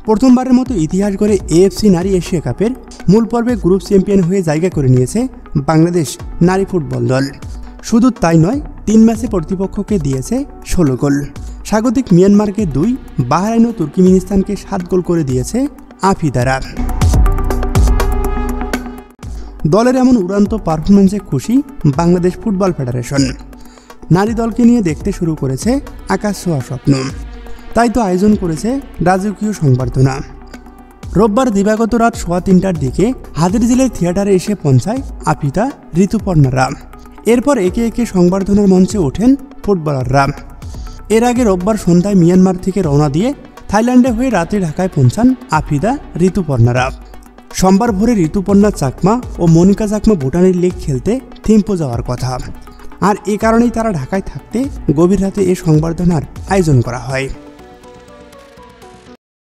প্রথমবারের মতো ইতিহাস গড়ে এএফসি নারী এশিয়া কাপের মূল পর্বে গ্রুপ চ্যাম্পিয়ন হয়ে জায়গা করে নিয়েছে বাংলাদেশ নারী ফুটবল দল। শুধু তাই নয়, 3 ম্যাচে প্রতিপক্ষকে দিয়েছে 16 গোল। স্বাগতিক মিয়ানমারকে 2, বাহরাইন ও তুর্কমেনিস্তানকে 7 গোল করে দিয়েছে আফিদারা। দলের এমন উড়ান্ত পারফরমেন্সে খুশি বাংলাদেশ ফুটবল ফেডারেশন। নারী দলকে নিয়ে দেখতে শুরু করেছে আকাশ ছোঁয়া স্বপ্ন। তাই তো আয়োজন করেছে রাজকীয় সংবর্ধনা। রোববার দিবাগত রাত 3:15টার দিকে হাতিরঝিলের থিয়েটারে এসে পৌঁছায় আফিদা, ঋতুপর্ণারা। এরপর একে একে সংবর্ধনার মঞ্চে ওঠেন ফুটবলাররা। এর আগে রোববার সন্ধ্যায় মিয়ানমার থেকে রওনা দিয়ে থাইল্যান্ডে হয়ে রাতে ঢাকায় পৌঁছান আফিদা, ঋতুপর্ণারা। সোমবার ভোরে ঋতুপর্ণা চাকমা ও মনিকা চাকমা ভুটানের লিগ খেলতে থিম্পু যাওয়ার কথা। আর এ কারণেই তারা ঢাকায় থাকতে গভীর রাতে এ সংবর্ধনার আয়োজন করা হয়।